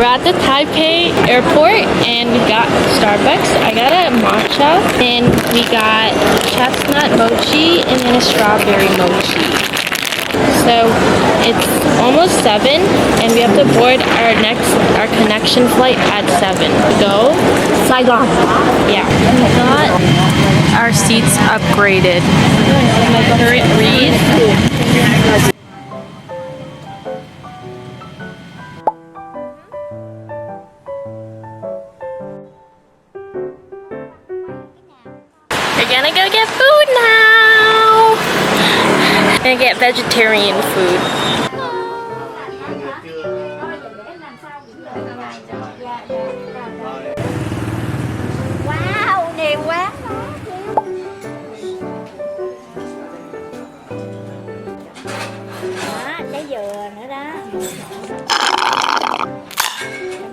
at the Taipei airport and we got Starbucks. I got a matcha and we got chestnut mochi and then a strawberry mochi. So it's almost 7 and we have to board our connection flight at 7. Go Saigon. Yeah. We got our seats upgraded. Current read. We're gonna go get food now. Gonna get vegetarian food. Wow, nhiều quá. Đó, trái dừa nữa đó.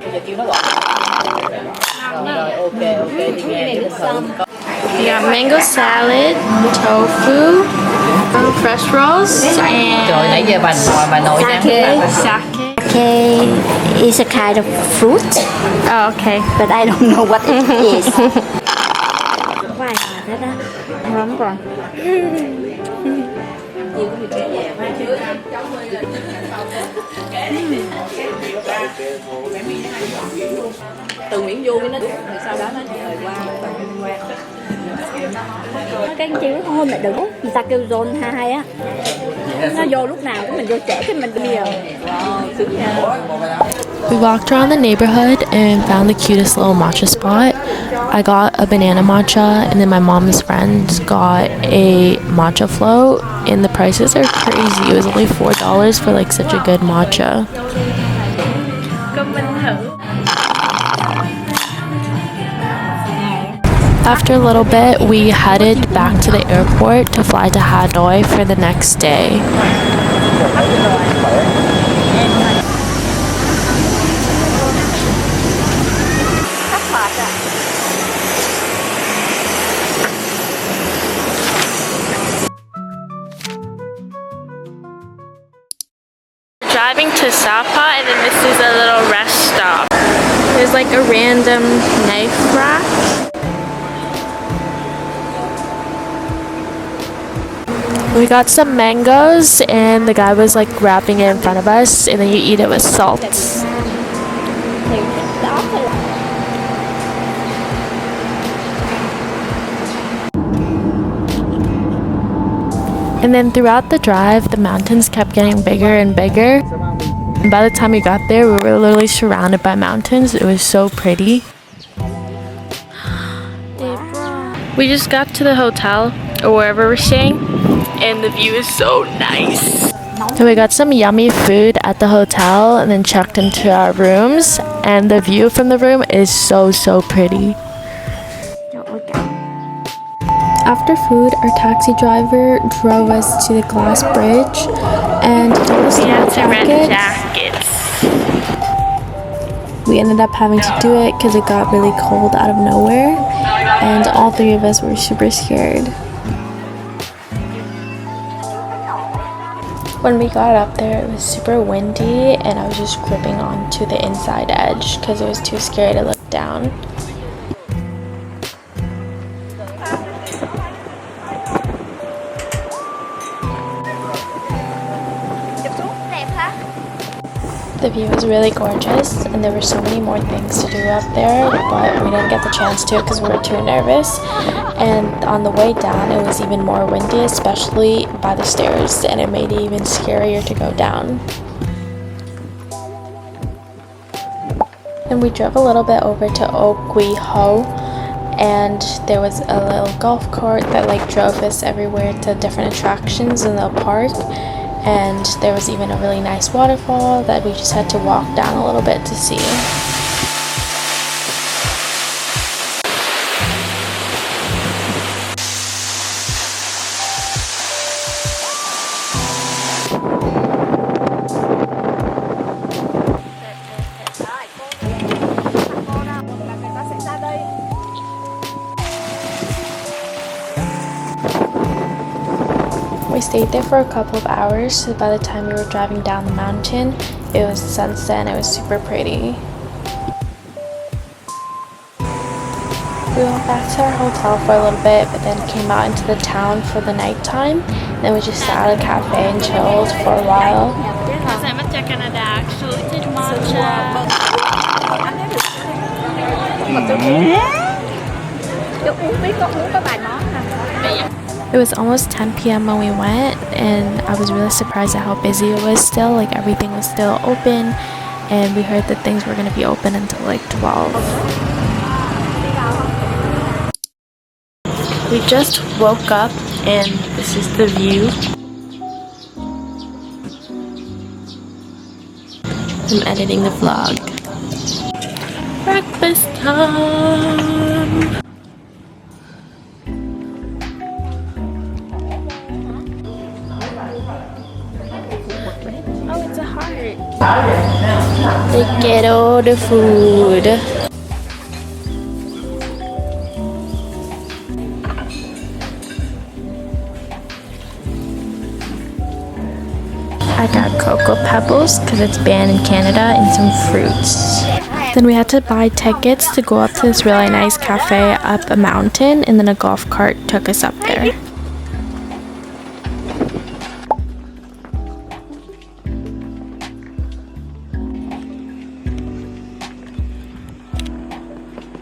Bây giờ kêu nó gọn. Rồi, ok thì nghe mình thử. We got mango salad, tofu, fresh rolls, and Trời, nãy giờ bà nội nha. sake. Okay, is a kind of fruit, Oh, okay. but I don't know what it is. Vài đó đó. Ngon rồi. Từ Nguyễn Du nó rồi sau đó nó rời qua Cái chữ thôi mà đừng, người ta kêu zone 2 á. Nó vô lúc nào cái mình vô trễ cái mình đi rồi. We walked around the neighborhood and found the cutest little matcha spot. I got a banana matcha and then my mom's friend got a matcha float and the prices are crazy. It was only $4 for like such a good matcha. After a little bit, we headed back to the airport to fly to Hanoi for the next day. Driving to Sapa and then this is a little rest stop. There's like a random knife rack. We got some mangoes and the guy was like wrapping it in front of us and then you eat it with salt. And then throughout the drive, the mountains kept getting bigger and bigger. And by the time we got there, we were literally surrounded by mountains. It was so pretty. We just got to the hotel or wherever we're staying, and the view is so nice. So we got some yummy food at the hotel and then checked into our rooms, and the view from the room is so pretty. After food, our taxi driver drove us to the glass bridge and told us to rent jackets. We ended up having to do it because it got really cold out of nowhere, and all 3 of us were super scared. When we got up there, it was super windy and I was just gripping onto the inside edge because it was too scary to look down. The view was really gorgeous and there were so many more things to do up there, but we didn't get the chance to because we were too nervous. And on the way down it was even more windy, especially by the stairs, and it made it even scarier to go down. And we drove a little bit over to Okui Ho, and there was a little golf cart that like drove us everywhere to different attractions in the park. And there was even a really nice waterfall that we just had to walk down a little bit to see. We stayed there for a couple of hours, so by the time we were driving down the mountain, it was sunset and it was super pretty. We went back to our hotel for a little bit, but then came out into the town for the nighttime. Then we just sat at a cafe and chilled for a while. Because I'm Matcha Canada, so we did matcha. It was almost 10 p.m. when we went, and I was really surprised at how busy it was still. Like, everything was still open, and we heard that things were going to be open until like 12. We just woke up, and this is the view. I'm editing the vlog. Breakfast time! Oh, it's a heart. Look at all the food. I got Cocoa Pebbles because it's banned in Canada and some fruits. Then we had to buy tickets to go up to this really nice cafe up a mountain, and then a golf cart took us up there.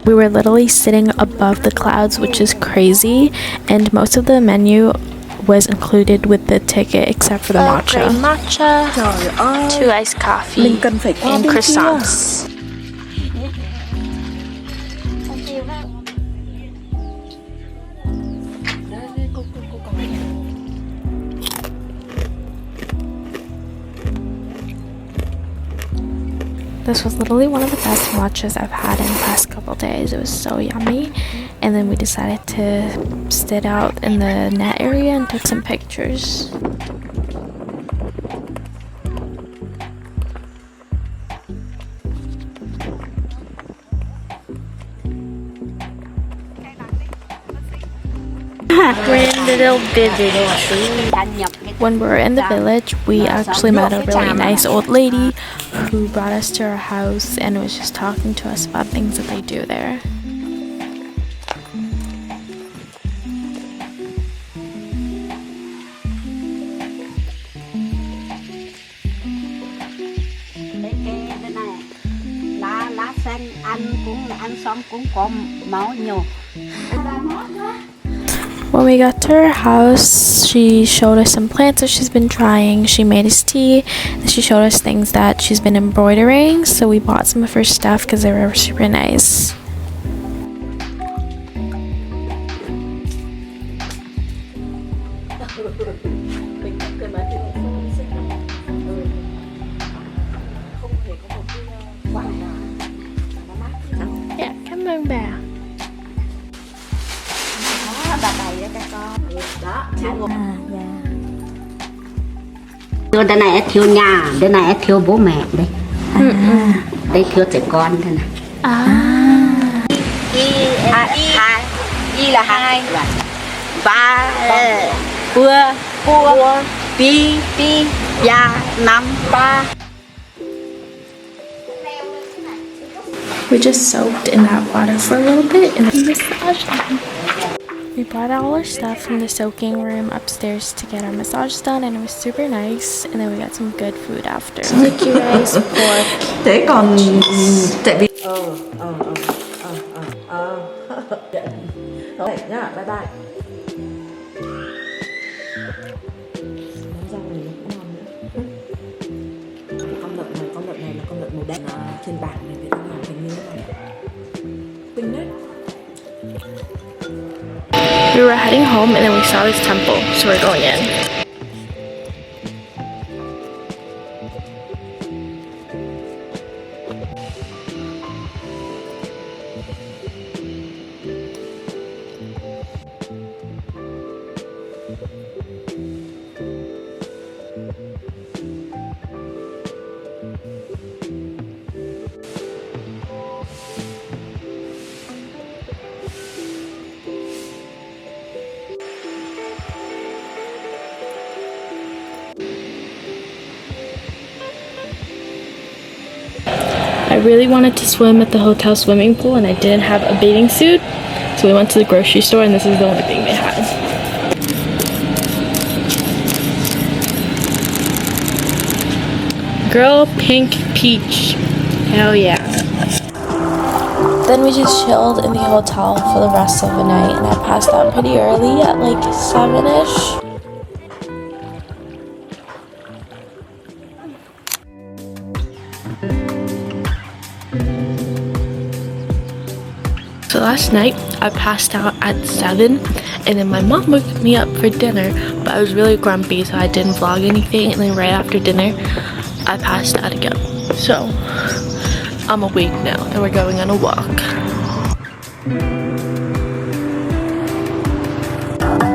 We were literally sitting above the clouds, which is crazy, and most of the menu was included with the ticket except for the matcha. Matcha, 2 iced coffee, and croissants. This was literally one of the best matchas I've had in the past couple days. It was so yummy. And then we decided to sit out in the net area and took some pictures. We're in the little village. When we were in the village, we actually met a really nice old lady who brought us to her house and was just talking to us about things that they do there. Lá xanh ăn xong cũng có máu nhiều. When we got to her house, she showed us some plants that she's been trying. She made us tea, and she showed us things that she's been embroidering. So we bought some of her stuff because they were super nice. Yeah, come on back. Đứa này thiếu nhà, đứa này thiếu bố mẹ đây. Đây thiếu trẻ con thế này. Y là 2, 3, cua, pi, ya, 5, 3. We just soaked in that water for a little bit and then massaged them. We brought all our stuff from the soaking room upstairs to get our massage done, and it was super nice. And then we got some good food after. Sticky rice, pork. Thế còn tại vì Thôi nhá, bye bye. Con lợn này là con lợn màu đen trên bảng này người ta làm thành như thế này. Tinh đấy. We were heading home and then we saw this temple, so we're going in. I really wanted to swim at the hotel swimming pool and I didn't have a bathing suit, So we went to the grocery store and this is the only thing they had. Girl pink peach. Hell yeah. Then we just chilled in the hotel for the rest of the night and I passed out pretty early at like 7-ish. So last night I passed out at 7 and then my mom woke me up for dinner, but I was really grumpy so I didn't vlog anything, and then right after dinner I passed out again. So I'm awake now and we're going on a walk.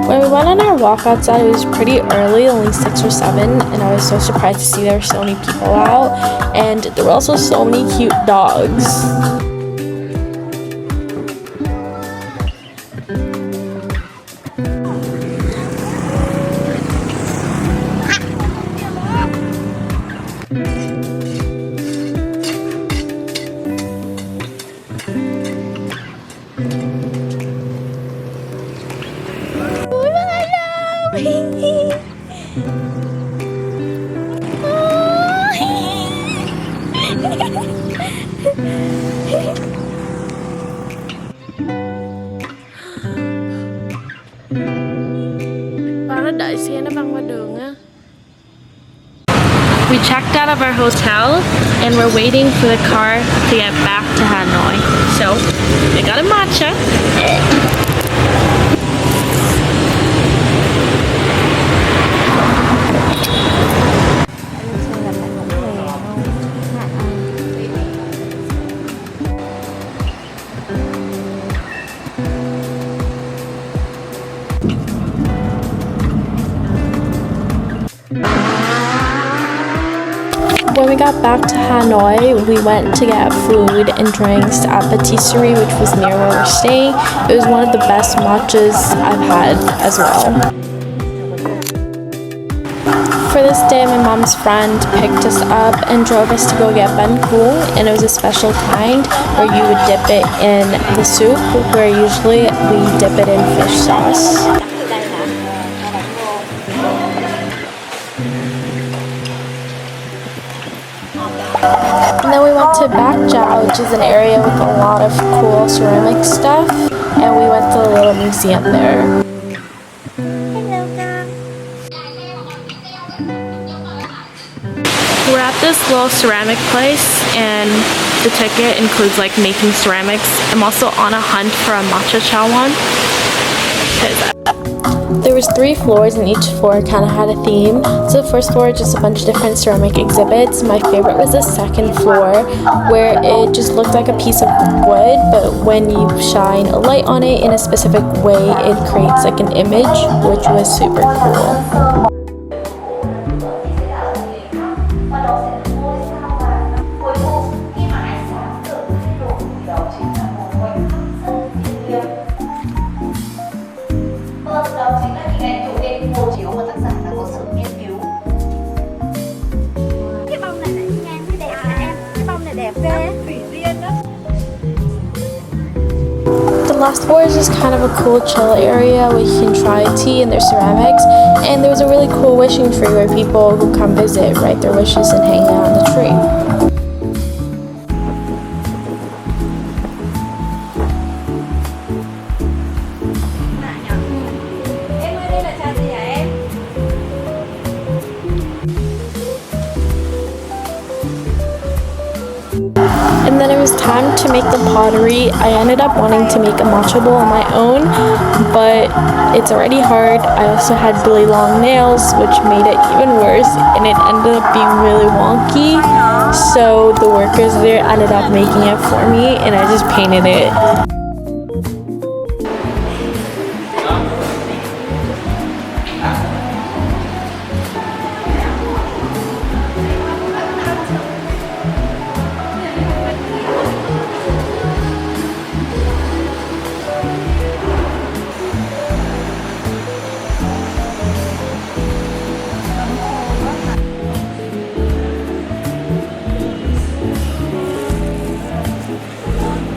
When we went on our walk outside, it was pretty early, only 6 or 7, and I was so surprised to see there were so many people out, and there were also so many cute dogs. We checked out of our hotel and we're waiting for the car to get back to Hanoi. So we got a matcha. When we got back to Hanoi, we went to get food and drinks at patisserie, which was near where we're staying. It was one of the best matchas I've had as well. For this day, my mom's friend picked us up and drove us to go get banh cua, and it was a special kind where you would dip it in the soup, where usually we dip it in fish sauce. And then we went to Matcha, which is an area with a lot of cool ceramic stuff, and we went to a little museum there. We're at this little ceramic place, and the ticket includes like making ceramics. I'm also on a hunt for a matcha chawan. There was 3 floors and each floor kind of had a theme. So the first floor, just a bunch of different ceramic exhibits. My favorite was the second floor, where it just looked like a piece of wood, but when you shine a light on it in a specific way, it creates like an image, which was super cool. The last floor is just kind of a cool chill area where you can try tea and their ceramics, and there was a really cool wishing tree where people who come visit write their wishes and hang out on the tree. And then it was time to make the pottery. I ended up wanting to make a matcha bowl on my own, but it's already hard. I also had really long nails, which made it even worse, and it ended up being really wonky. So the workers there ended up making it for me, and I just painted it.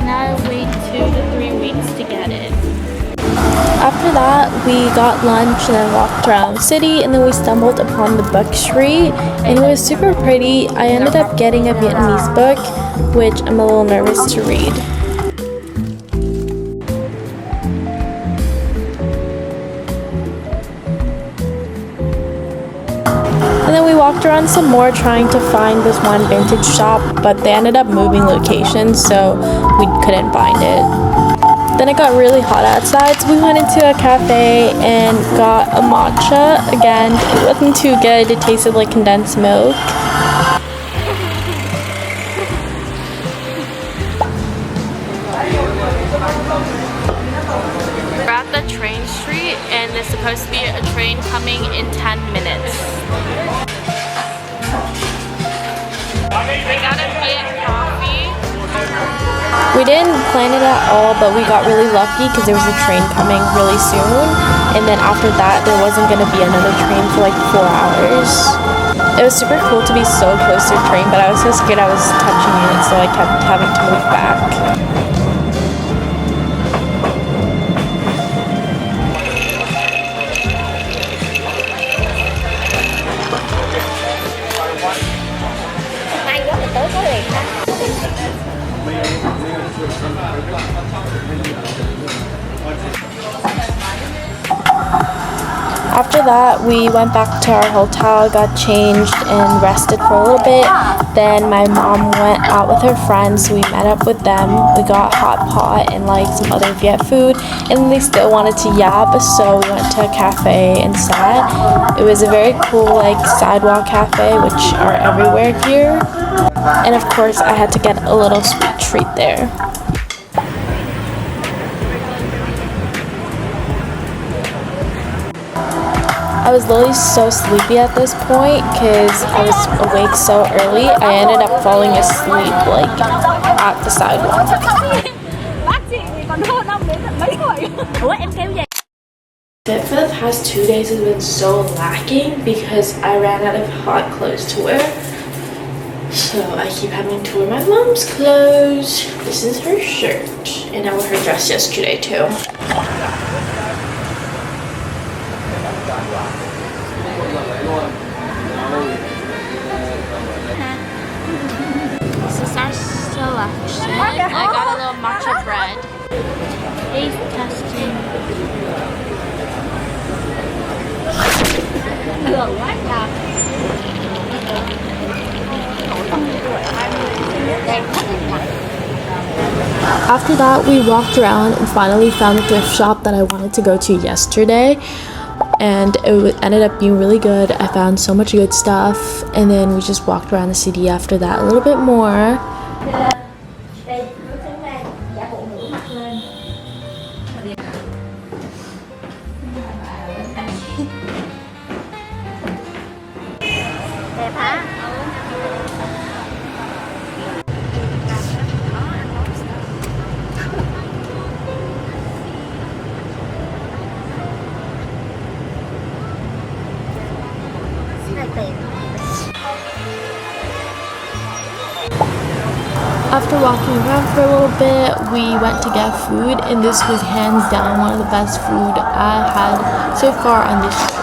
Now I wait 2 to we got lunch and then walked around the city, and then we stumbled upon the book street, and it was super pretty. I ended up getting a Vietnamese book, which I'm a little nervous to read. And then we walked around some more trying to find this one vintage shop, but they ended up moving locations, so we couldn't find it. Then it got really hot outside, so we went into a cafe and got a matcha. Again, it wasn't too good. It tasted like condensed milk. We're at the train street, and there's supposed to be a train coming in 10 minutes. I got a Viet coffee. We didn't plan it at all, but we got really lucky because there was a train coming really soon, and then after that there wasn't going to be another train for like 4 hours. It was super cool to be so close to the train, but I was so scared I was touching it, so I kept having to move back. After that, we went back to our hotel, got changed, and rested for a little bit. Then my mom went out with her friends. We met up with them. We got hot pot and like some other Viet food, and they still wanted to yap, so we went to a cafe and sat. It was a very cool like sidewalk cafe, which are everywhere here. And of course, I had to get a little sweet treat there. I was literally so sleepy at this point because I was awake so early. I ended up falling asleep like at the sidewalk. Fit for the past 2 days has been so lacking because I ran out of hot clothes to wear. So I keep having to wear my mom's clothes. This is her shirt, and I wore her dress yesterday too. This is our selection. I got a little matcha bread. Taste testing. After that, we walked around and finally found a thrift shop that I wanted to go to yesterday, and it ended up being really good. I found so much good stuff, and then we just walked around the city after that a little bit more. After walking around for a little bit, we went to get food, and this was hands down one of the best food I had so far on this trip.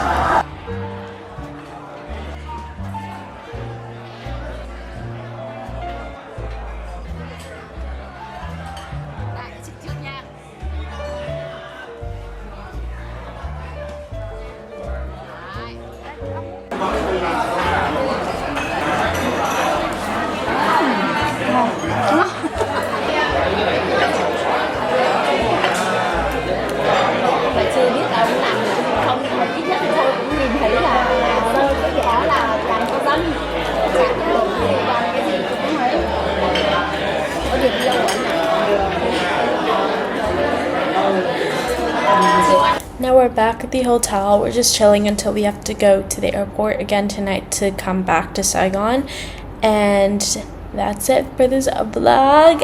Now we're back at the hotel. We're just chilling until we have to go to the airport again tonight to come back to Saigon. And that's it for this vlog.